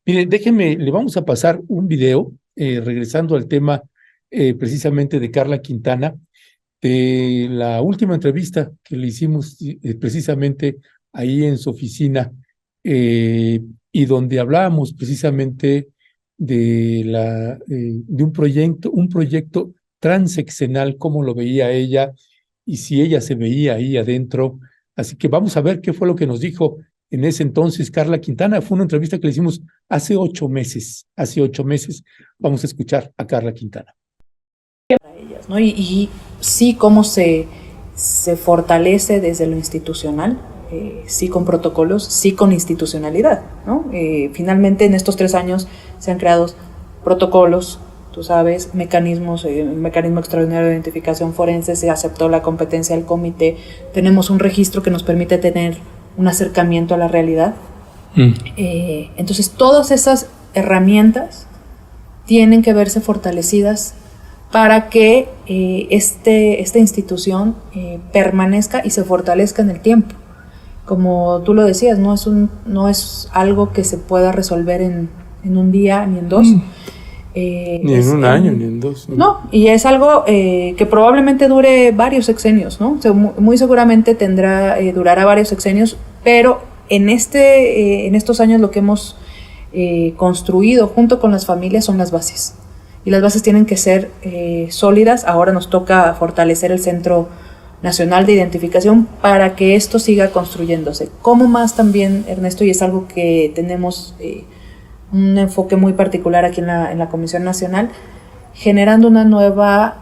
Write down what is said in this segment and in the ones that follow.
Mire, déjeme, le vamos a pasar un video, regresando al tema precisamente de Carla Quintana, de la última entrevista que le hicimos precisamente ahí en su oficina, y donde hablábamos precisamente de un proyecto transeccional, cómo lo veía ella y si ella se veía ahí adentro. Así que vamos a ver qué fue lo que nos dijo en ese entonces Carla Quintana. Fue una entrevista que le hicimos hace 8 meses. Hace 8 meses. Vamos a escuchar a Carla Quintana. ¿No? Y sí cómo se fortalece desde lo institucional, sí con protocolos, sí con institucionalidad, ¿no? Finalmente en estos 3 años se han creado protocolos, tú sabes, mecanismos, un mecanismo extraordinario de identificación forense, se aceptó la competencia del comité, tenemos un registro que nos permite tener un acercamiento a la realidad. Entonces todas esas herramientas tienen que verse fortalecidas para que esta institución permanezca y se fortalezca en el tiempo. Como tú lo decías, no es algo que se pueda resolver en un día ni en dos. Ni en un año, ni en dos. No, y es algo que probablemente dure varios sexenios, ¿no? O sea, muy seguramente durará varios sexenios, pero en estos años lo que hemos construido junto con las familias son las bases. Y las bases tienen que ser sólidas. Ahora nos toca fortalecer el Centro Nacional de Identificación para que esto siga construyéndose. Como más también, Ernesto, y es algo que tenemos un enfoque muy particular aquí en la Comisión Nacional, creando una nueva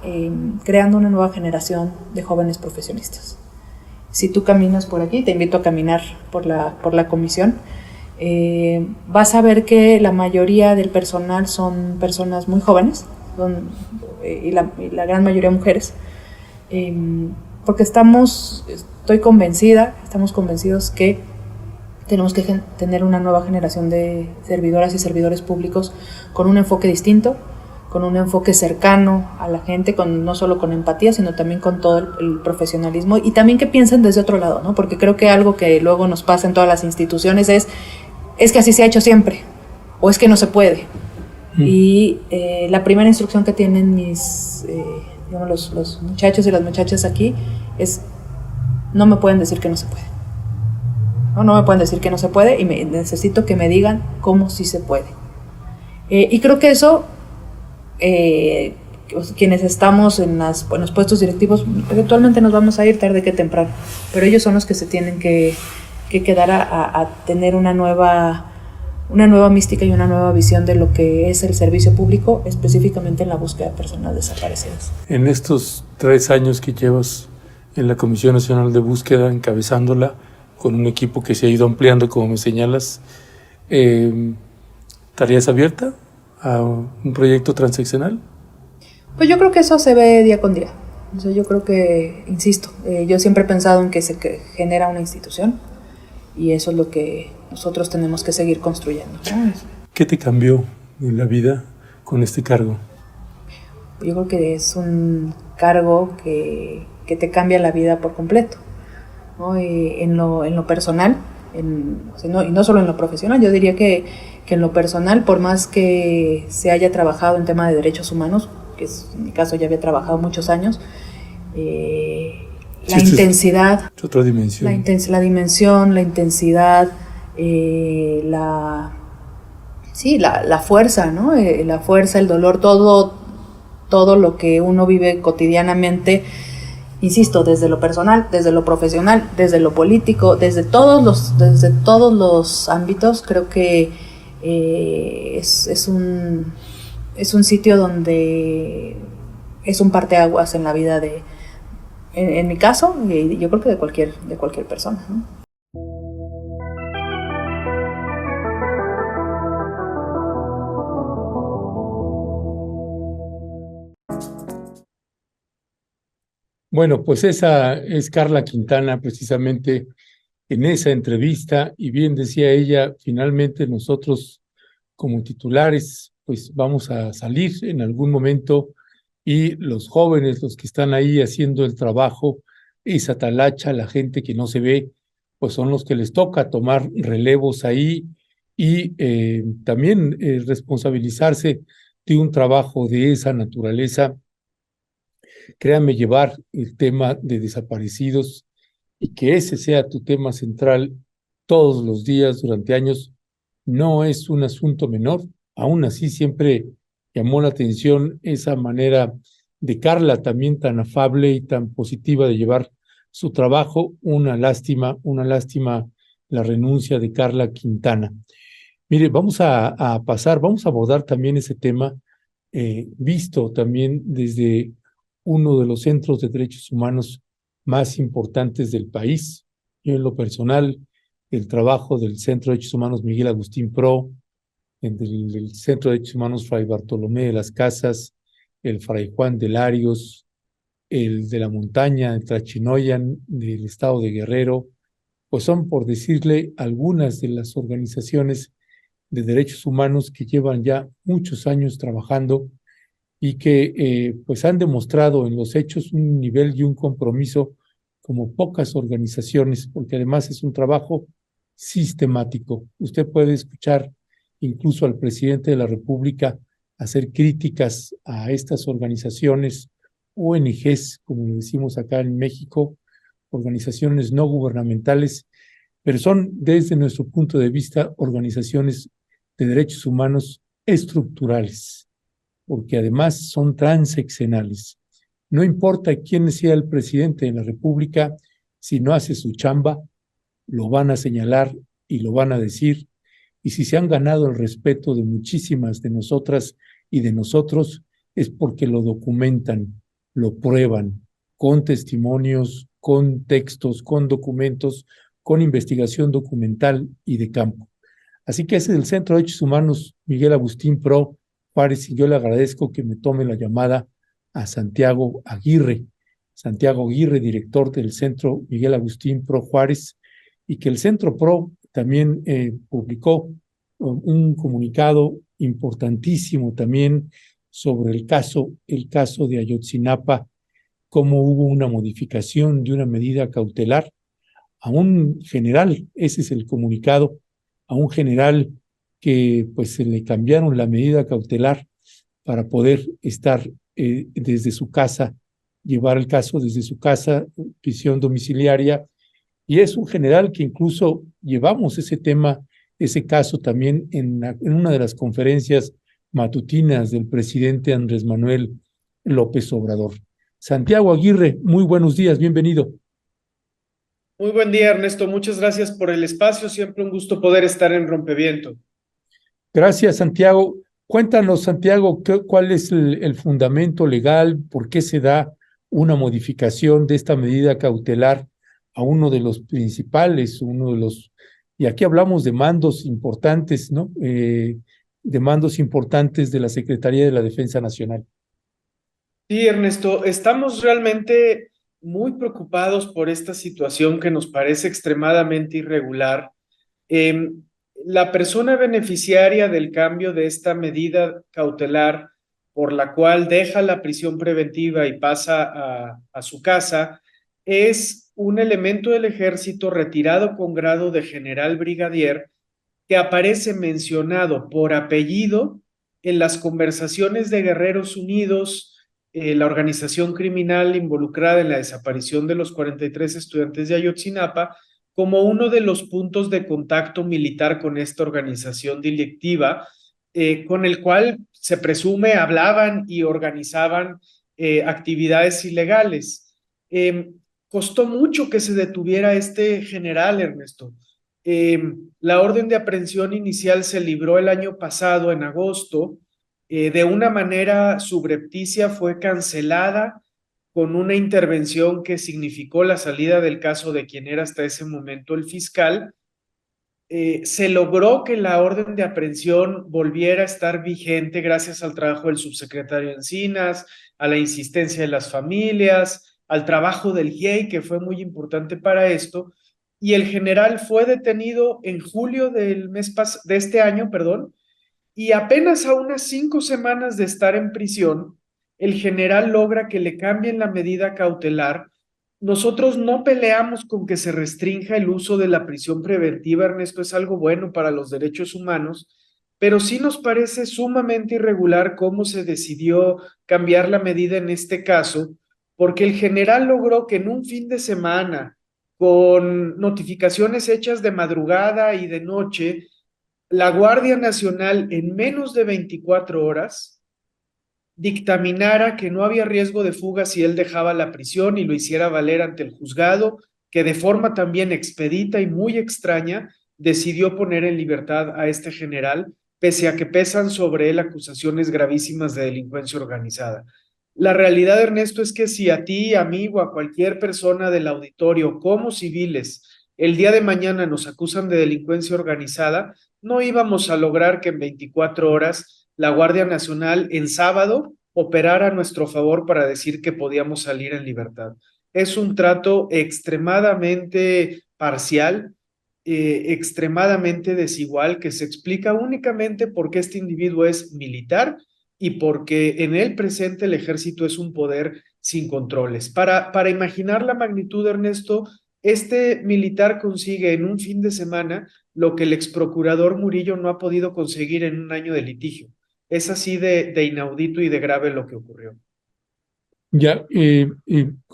generación de jóvenes profesionistas. Si tú caminas por aquí, te invito a caminar por la comisión, vas a ver que la mayoría del personal son personas muy jóvenes, y la gran mayoría mujeres, porque estamos convencidos que tenemos que tener una nueva generación de servidoras y servidores públicos con un enfoque distinto, con un enfoque cercano a la gente, no solo con empatía, sino también con todo el profesionalismo, y también que piensen desde otro lado, ¿no? Porque creo que algo que luego nos pasa en todas las instituciones es que así se ha hecho siempre, o es que no se puede. Y la primera instrucción que tienen los muchachos y las muchachas aquí es: no me pueden decir que no se puede. No me pueden decir que no se puede, y necesito que me digan cómo sí se puede. Y creo que eso, quienes estamos en los puestos directivos, eventualmente nos vamos a ir tarde que temprano, pero ellos son los que se tienen que quedar a tener una nueva mística y una nueva visión de lo que es el servicio público, específicamente en la búsqueda de personas desaparecidas. En estos 3 años que llevas en la Comisión Nacional de Búsqueda, encabezándola, con un equipo que se ha ido ampliando, como me señalas, ¿estarías abierta a un proyecto transeccional? Pues yo creo que eso se ve día con día. O sea, yo creo que, insisto, yo siempre he pensado en que se genera una institución, y eso es lo que nosotros tenemos que seguir construyendo. ¿Qué te cambió en la vida con este cargo? Yo creo que es un cargo que te cambia la vida por completo, ¿no? En lo personal, y no solo en lo profesional. Yo diría que en lo personal, por más que se haya trabajado en tema de derechos humanos, que en mi caso ya había trabajado muchos años, la intensidad, es otra dimensión. La dimensión, la intensidad, la fuerza, ¿no? La fuerza, el dolor, todo lo que uno vive cotidianamente, insisto, desde lo personal, desde lo profesional, desde lo político, desde todos los ámbitos. Creo que es un sitio donde es un parteaguas en la vida en mi caso, y yo creo que de cualquier persona, ¿no? Bueno, pues esa es Carla Quintana, precisamente en esa entrevista, y bien decía ella, finalmente nosotros como titulares pues vamos a salir en algún momento, y los jóvenes, los que están ahí haciendo el trabajo, esa talacha, la gente que no se ve, pues son los que les toca tomar relevos ahí, y también responsabilizarse de un trabajo de esa naturaleza. Créame, llevar el tema de desaparecidos y que ese sea tu tema central todos los días durante años no es un asunto menor. Aún así, siempre llamó la atención esa manera de Carla también tan afable y tan positiva de llevar su trabajo. Una lástima la renuncia de Carla Quintana. Mire, vamos a abordar también ese tema, visto también desde uno de los centros de derechos humanos más importantes del país. Yo en lo personal, el trabajo del Centro de Derechos Humanos Miguel Agustín Pro, del Centro de Derechos Humanos Fray Bartolomé de las Casas, el Fray Juan de Larios, el de la Montaña, el Trachinoyan del estado de Guerrero, pues son, por decirle, algunas de las organizaciones de derechos humanos que llevan ya muchos años trabajando y que pues han demostrado en los hechos un nivel y un compromiso como pocas organizaciones, porque además es un trabajo sistemático. Usted puede escuchar incluso al presidente de la República hacer críticas a estas organizaciones, ONGs, como decimos acá en México, organizaciones no gubernamentales, pero son desde nuestro punto de vista organizaciones de derechos humanos estructurales, porque además son transeccionales. No importa quién sea el presidente de la República, si no hace su chamba, lo van a señalar y lo van a decir. Y si se han ganado el respeto de muchísimas de nosotras y de nosotros, es porque lo documentan, lo prueban con testimonios, con textos, con documentos, con investigación documental y de campo. Así que ese es el Centro de Derechos Humanos Miguel Agustín Pro Juárez, y yo le agradezco que me tome la llamada a Santiago Aguirre. Santiago Aguirre, director del Centro Miguel Agustín Pro Juárez, y que el Centro Pro también publicó un comunicado importantísimo también sobre el caso de Ayotzinapa, cómo hubo una modificación de una medida cautelar a un general, ese es el comunicado, a un general que pues se le cambiaron la medida cautelar para poder estar desde su casa, llevar el caso desde su casa, prisión domiciliaria, y es un general que incluso llevamos ese tema, ese caso también en una de las conferencias matutinas del presidente Andrés Manuel López Obrador. Santiago Aguirre, muy buenos días, bienvenido. Muy buen día, Ernesto. Muchas gracias por el espacio. Siempre un gusto poder estar en Rompeviento. Gracias, Santiago. Cuéntanos, Santiago, cuál es el fundamento legal, por qué se da una modificación de esta medida cautelar a uno de los principales, y aquí hablamos de mandos importantes, ¿no? De mandos importantes de la Secretaría de la Defensa Nacional. Sí, Ernesto, estamos realmente muy preocupados por esta situación que nos parece extremadamente irregular. Eh, la persona beneficiaria del cambio de esta medida cautelar por la cual deja la prisión preventiva y pasa a su casa es un elemento del ejército retirado con grado de general brigadier que aparece mencionado por apellido en las conversaciones de Guerreros Unidos, la organización criminal involucrada en la desaparición de los 43 estudiantes de Ayotzinapa, como uno de los puntos de contacto militar con esta organización delictiva, con el cual se presume hablaban y organizaban actividades ilegales. Costó mucho que se detuviera este general, Ernesto. La orden de aprehensión inicial se libró el año pasado, en agosto. De una manera subrepticia fue cancelada con una intervención que significó la salida del caso de quien era hasta ese momento el fiscal. Se logró que la orden de aprehensión volviera a estar vigente gracias al trabajo del subsecretario Encinas, a la insistencia de las familias, al trabajo del GIEI, que fue muy importante para esto, y el general fue detenido en julio de este año, perdón, y apenas a unas 5 semanas de estar en prisión, el general logra que le cambien la medida cautelar nosotros no peleamos con que se restrinja el uso de la prisión preventiva, Ernesto, es algo bueno para los derechos humanos, pero sí nos parece sumamente irregular cómo se decidió cambiar la medida en este caso, porque el general logró que en un fin de semana, con notificaciones hechas de madrugada y de noche, la Guardia Nacional en menos de 24 horas dictaminara que no había riesgo de fuga si él dejaba la prisión y lo hiciera valer ante el juzgado, que de forma también expedita y muy extraña decidió poner en libertad a este general, pese a que pesan sobre él acusaciones gravísimas de delincuencia organizada. La realidad, Ernesto, es que si a ti, a mí o a cualquier persona del auditorio como civiles el día de mañana nos acusan de delincuencia organizada, no íbamos a lograr que en 24 horas la Guardia Nacional en sábado operara a nuestro favor para decir que podíamos salir en libertad. Es un trato extremadamente parcial, extremadamente desigual, que se explica únicamente porque este individuo es militar y porque en el presente el ejército es un poder sin controles. Para imaginar la magnitud, Ernesto, este militar consigue en un fin de semana lo que el exprocurador Murillo no ha podido conseguir en un año de litigio. Es así de inaudito y de grave lo que ocurrió. Ya,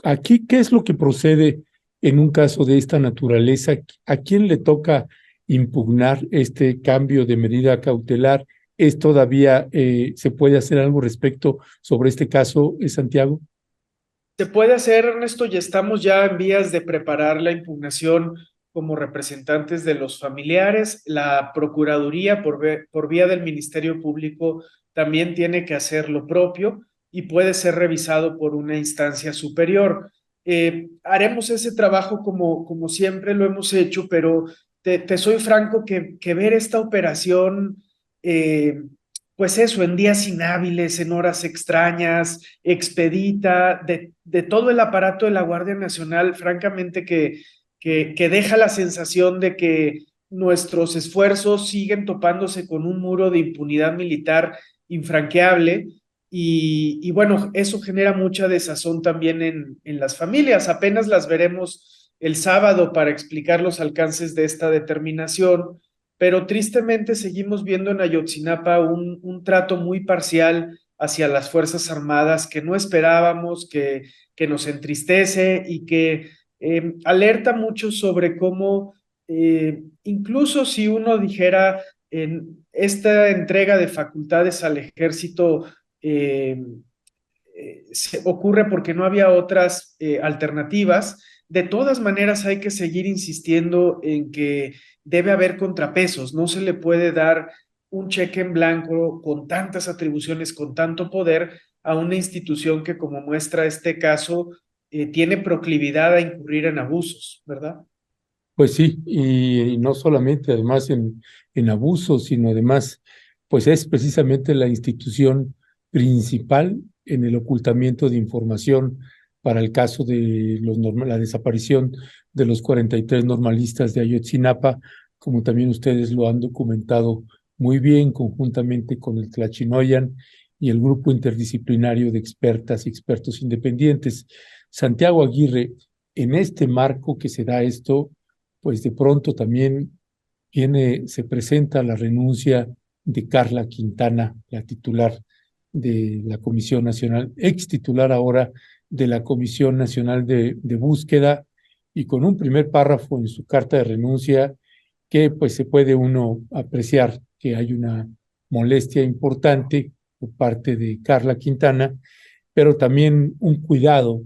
aquí, ¿qué es lo que procede en un caso de esta naturaleza? ¿A quién le toca impugnar este cambio de medida cautelar? ¿Es todavía, se puede hacer algo respecto sobre este caso, Santiago? Se puede hacer, Ernesto, y estamos ya en vías de preparar la impugnación como representantes de los familiares. La Procuraduría, por vía del Ministerio Público, también tiene que hacer lo propio y puede ser revisado por una instancia superior. Haremos ese trabajo como siempre lo hemos hecho, pero te soy franco que ver esta operación eh, pues eso, en días inhábiles, en horas extrañas, expedita, de todo el aparato de la Guardia Nacional, francamente que deja la sensación de que nuestros esfuerzos siguen topándose con un muro de impunidad militar infranqueable. Y bueno, eso genera mucha desazón también en las familias. Apenas las veremos el sábado para explicar los alcances de esta determinación, pero tristemente seguimos viendo en Ayotzinapa un trato muy parcial hacia las Fuerzas Armadas que no esperábamos, que nos entristece y que alerta mucho sobre cómo, incluso si uno dijera en esta entrega de facultades al ejército, se ocurre porque no había otras alternativas. De todas maneras, hay que seguir insistiendo en que debe haber contrapesos. No se le puede dar un cheque en blanco con tantas atribuciones, con tanto poder a una institución que, como muestra este caso, tiene proclividad a incurrir en abusos, ¿verdad? Pues sí, y no solamente además en abusos, sino además, pues es precisamente la institución principal en el ocultamiento de información para el caso de la desaparición de los 43 normalistas de Ayotzinapa, como también ustedes lo han documentado muy bien conjuntamente con el Tlachinoyan y el grupo interdisciplinario de expertas y expertos independientes. Santiago Aguirre, en este marco que se da esto, pues de pronto también se presenta la renuncia de Carla Quintana, la titular de la Comisión Nacional, ex titular ahora de la Comisión Nacional de Búsqueda, y con un primer párrafo en su carta de renuncia que pues se puede uno apreciar que hay una molestia importante por parte de Carla Quintana, pero también un cuidado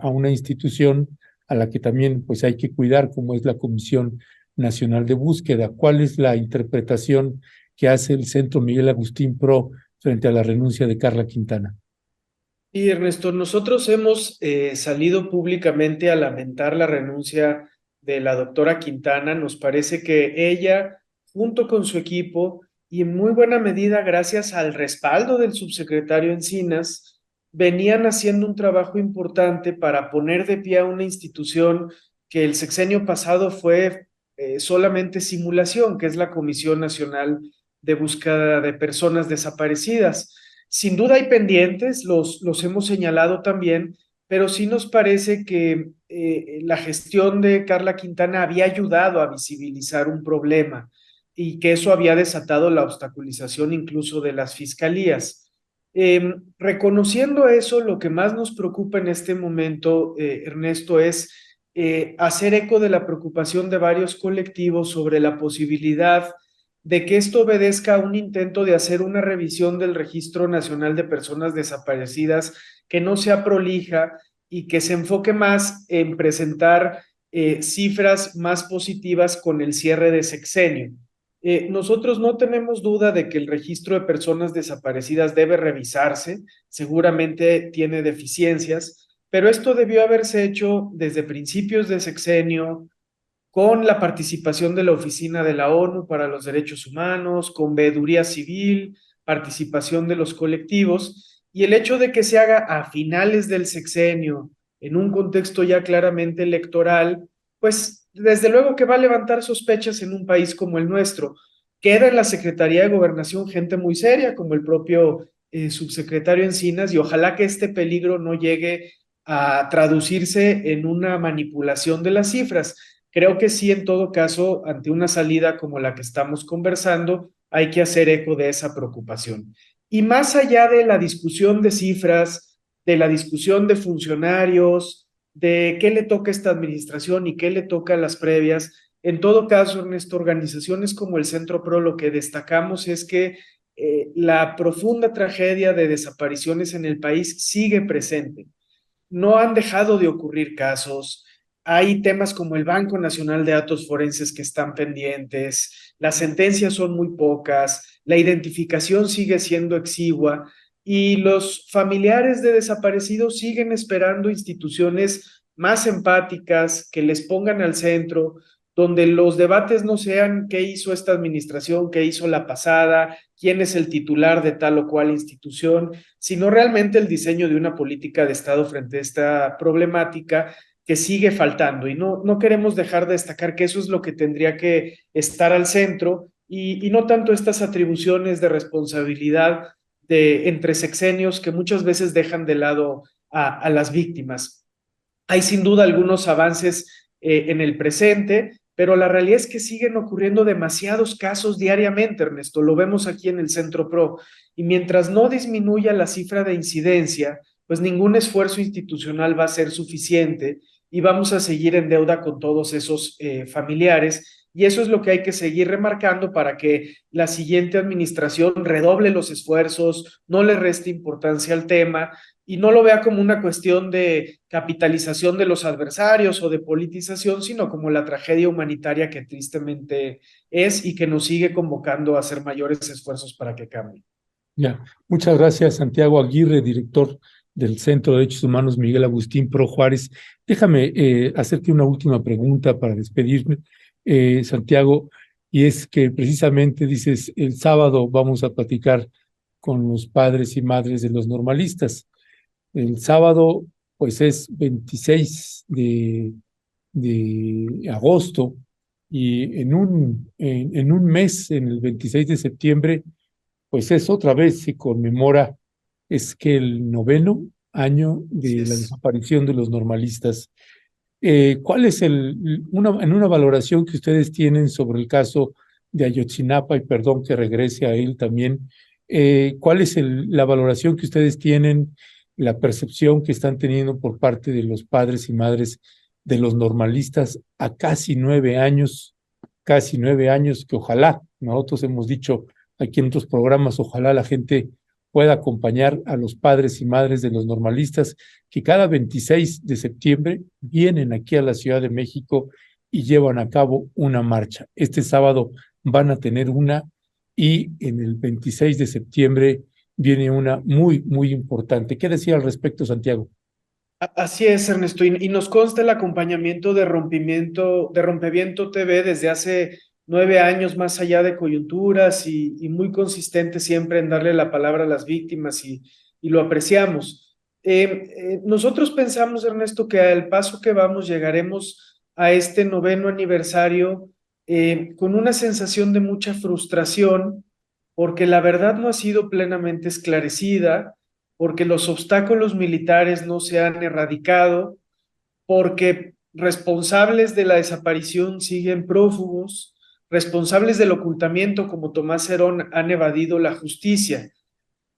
a una institución a la que también pues hay que cuidar, como es la Comisión Nacional de Búsqueda. ¿Cuál es la interpretación que hace el Centro Miguel Agustín Pro frente a la renuncia de Carla Quintana? Y Ernesto, nosotros hemos salido públicamente a lamentar la renuncia de la doctora Quintana. Nos parece que ella, junto con su equipo, y en muy buena medida gracias al respaldo del subsecretario Encinas, venían haciendo un trabajo importante para poner de pie a una institución que el sexenio pasado fue solamente simulación, que es la Comisión Nacional de Búsqueda de Personas Desaparecidas. Sin duda hay pendientes, los hemos señalado también, pero sí nos parece que la gestión de Carla Quintana había ayudado a visibilizar un problema y que eso había desatado la obstaculización incluso de las fiscalías. Reconociendo eso, lo que más nos preocupa en este momento, Ernesto, es hacer eco de la preocupación de varios colectivos sobre la posibilidad de que esto obedezca a un intento de hacer una revisión del Registro Nacional de Personas Desaparecidas que no sea prolija y que se enfoque más en presentar cifras más positivas con el cierre de sexenio. Nosotros no tenemos duda de que el registro de personas desaparecidas debe revisarse, seguramente tiene deficiencias, pero esto debió haberse hecho desde principios de sexenio, con la participación de la Oficina de la ONU para los Derechos Humanos, con veeduría civil, participación de los colectivos, y el hecho de que se haga a finales del sexenio, en un contexto ya claramente electoral, pues desde luego que va a levantar sospechas en un país como el nuestro. Queda en la Secretaría de Gobernación gente muy seria, como el propio subsecretario Encinas, y ojalá que este peligro no llegue a traducirse en una manipulación de las cifras. Creo que sí, en todo caso, ante una salida como la que estamos conversando, hay que hacer eco de esa preocupación. Y más allá de la discusión de cifras, de la discusión de funcionarios, de qué le toca a esta administración y qué le toca a las previas, en todo caso, Ernesto, organizaciones como el Centro PRO, lo que destacamos es que la profunda tragedia de desapariciones en el país sigue presente. No han dejado de ocurrir casos. Hay temas como el Banco Nacional de Datos Forenses que están pendientes, las sentencias son muy pocas, la identificación sigue siendo exigua y los familiares de desaparecidos siguen esperando instituciones más empáticas, que les pongan al centro, donde los debates no sean qué hizo esta administración, qué hizo la pasada, quién es el titular de tal o cual institución, sino realmente el diseño de una política de Estado frente a esta problemática que sigue faltando. Y no queremos dejar de destacar que eso es lo que tendría que estar al centro y no tanto estas atribuciones de responsabilidad entre sexenios que muchas veces dejan de lado a las víctimas. Hay sin duda algunos avances en el presente, pero la realidad es que siguen ocurriendo demasiados casos diariamente, Ernesto. Lo vemos aquí en el Centro PRO. Y mientras no disminuya la cifra de incidencia, pues ningún esfuerzo institucional va a ser suficiente y vamos a seguir en deuda con todos esos familiares. Y eso es lo que hay que seguir remarcando para que la siguiente administración redoble los esfuerzos, no le reste importancia al tema y no lo vea como una cuestión de capitalización de los adversarios o de politización, sino como la tragedia humanitaria que tristemente es y que nos sigue convocando a hacer mayores esfuerzos para que cambie. Ya, muchas gracias, Santiago Aguirre, director del Centro de Derechos Humanos Miguel Agustín Pro Juárez. Déjame hacerte una última pregunta para despedirme, Santiago, y es que precisamente dices, el sábado vamos a platicar con los padres y madres de los normalistas. El sábado, pues es 26 de agosto y en un mes, en el 26 de septiembre, pues es otra vez se conmemora, es que el 9º año de la desaparición de los normalistas. ¿Cuál es en una valoración que ustedes tienen sobre el caso de Ayotzinapa, y perdón que regrese a él también, cuál es la valoración que ustedes tienen, la percepción que están teniendo por parte de los padres y madres de los normalistas a casi 9 años, que ojalá, nosotros hemos dicho aquí en otros programas, ojalá la gente pueda acompañar a los padres y madres de los normalistas que cada 26 de septiembre vienen aquí a la Ciudad de México y llevan a cabo una marcha. Este sábado van a tener una y en el 26 de septiembre viene una muy, muy importante. ¿Qué decía al respecto, Santiago? Así es, Ernesto, y nos consta el acompañamiento de Rompeviento TV desde hace 9 años, más allá de coyunturas y muy consistente siempre en darle la palabra a las víctimas y lo apreciamos. Nosotros pensamos, Ernesto, que al paso que vamos llegaremos a este 9º aniversario con una sensación de mucha frustración, porque la verdad no ha sido plenamente esclarecida, porque los obstáculos militares no se han erradicado, porque responsables de la desaparición siguen prófugos, responsables del ocultamiento como Tomás Herón han evadido la justicia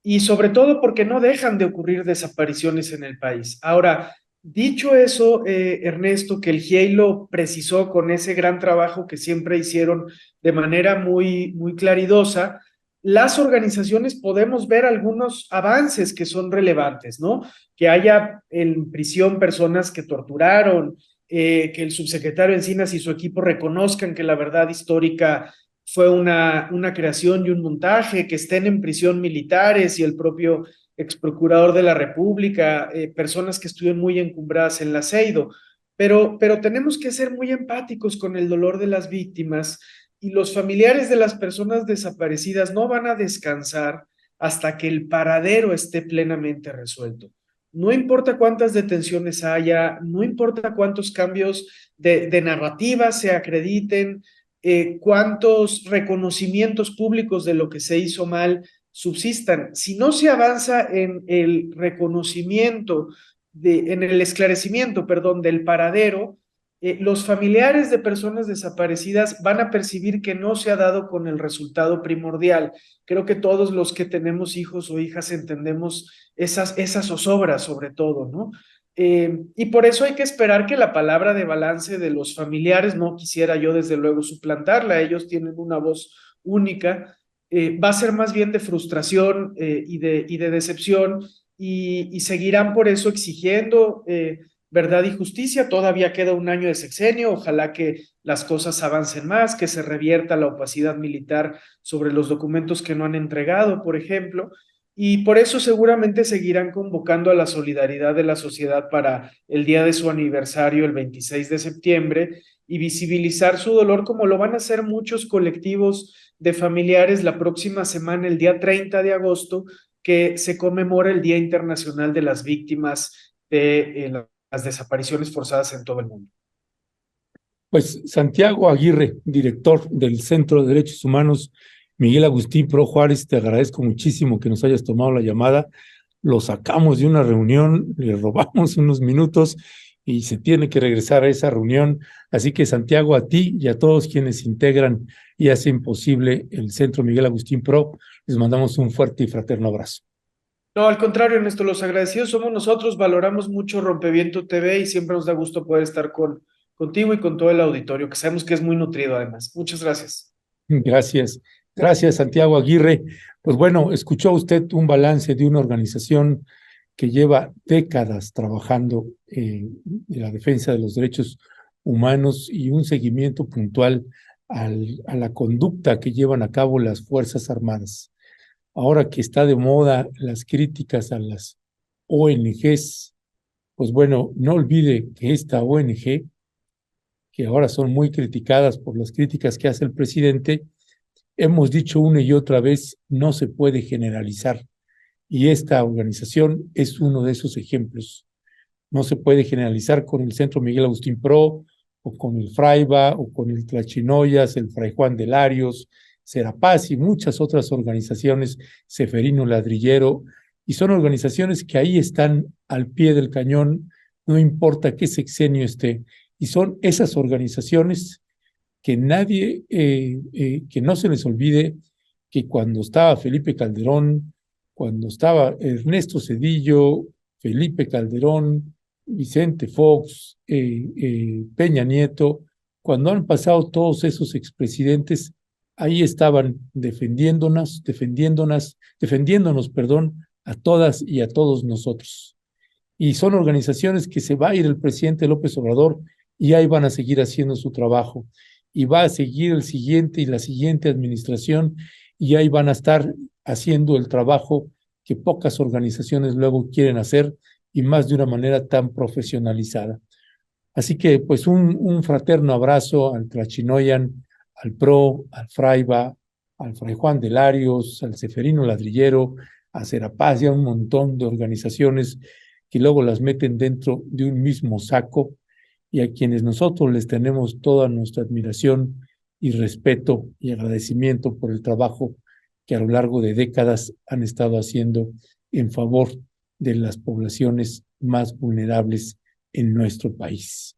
y sobre todo porque no dejan de ocurrir desapariciones en el país. Ahora, dicho eso, Ernesto, que el GIEI lo precisó con ese gran trabajo que siempre hicieron de manera muy claridosa, las organizaciones podemos ver algunos avances que son relevantes, ¿no? Que haya en prisión personas que torturaron, que el subsecretario Encinas y su equipo reconozcan que la verdad histórica fue una creación y un montaje, que estén en prisión militares y el propio ex procurador de la República, personas que estuvieron muy encumbradas en la CEIDO, pero tenemos que ser muy empáticos con el dolor de las víctimas y los familiares de las personas desaparecidas no van a descansar hasta que el paradero esté plenamente resuelto. No importa cuántas detenciones haya, no importa cuántos cambios de narrativa se acrediten, cuántos reconocimientos públicos de lo que se hizo mal subsistan. Si no se avanza en el reconocimiento, en el esclarecimiento, perdón, del paradero, los familiares de personas desaparecidas van a percibir que no se ha dado con el resultado primordial. Creo que todos los que tenemos hijos o hijas entendemos esas zozobras sobre todo, ¿no? Y por eso hay que esperar que la palabra de balance de los familiares, no quisiera yo desde luego suplantarla, ellos tienen una voz única, va a ser más bien de frustración y de decepción y seguirán por eso exigiendo verdad y justicia. Todavía queda un año de sexenio, ojalá que las cosas avancen más, que se revierta la opacidad militar sobre los documentos que no han entregado, por ejemplo. Y por eso seguramente seguirán convocando a la solidaridad de la sociedad para el día de su aniversario, el 26 de septiembre, y visibilizar su dolor como lo van a hacer muchos colectivos de familiares la próxima semana, el día 30 de agosto, que se conmemora el Día Internacional de las Víctimas de las Desapariciones Forzadas en todo el mundo. Pues Santiago Aguirre, director del Centro de Derechos Humanos Miguel Agustín Pro Juárez, te agradezco muchísimo que nos hayas tomado la llamada. Lo sacamos de una reunión, le robamos unos minutos y se tiene que regresar a esa reunión. Así que Santiago, a ti y a todos quienes integran y hacen posible el Centro Miguel Agustín Pro, les mandamos un fuerte y fraterno abrazo. No, al contrario, Ernesto, los agradecidos somos nosotros, valoramos mucho Rompeviento TV y siempre nos da gusto poder estar contigo y con todo el auditorio, que sabemos que es muy nutrido además. Muchas gracias. Gracias. Gracias, Santiago Aguirre. Pues bueno, escuchó usted un balance de una organización que lleva décadas trabajando en la defensa de los derechos humanos y un seguimiento puntual a la conducta que llevan a cabo las Fuerzas Armadas. Ahora que está de moda las críticas a las ONGs, pues bueno, no olvide que esta ONG, que ahora son muy criticadas por las críticas que hace el presidente, hemos dicho una y otra vez, no se puede generalizar. Y esta organización es uno de esos ejemplos. No se puede generalizar con el Centro Miguel Agustín Pro, o con el Fraiba, o con el Tlachinoyas, el Fray Juan de Larios, Serapaz y muchas otras organizaciones, Seferino Ladrillero, y son organizaciones que ahí están al pie del cañón, no importa qué sexenio esté. Y son esas organizaciones que nadie, que no se les olvide que cuando estaba Felipe Calderón, cuando estaba Ernesto Zedillo, Felipe Calderón, Vicente Fox, Peña Nieto, cuando han pasado todos esos expresidentes, ahí estaban defendiéndonos, perdón, a todas y a todos nosotros. Y son organizaciones que se va a ir el presidente López Obrador y ahí van a seguir haciendo su trabajo. Y va a seguir el siguiente y la siguiente administración y ahí van a estar haciendo el trabajo que pocas organizaciones luego quieren hacer y más de una manera tan profesionalizada. Así que pues un fraterno abrazo al Tlachinoyan, al PRO, al Fraiba, al Fray Juan de Larios, al Seferino Ladrillero, a Serapaz y a un montón de organizaciones que luego las meten dentro de un mismo saco y a quienes nosotros les tenemos toda nuestra admiración y respeto y agradecimiento por el trabajo que a lo largo de décadas han estado haciendo en favor de las poblaciones más vulnerables en nuestro país.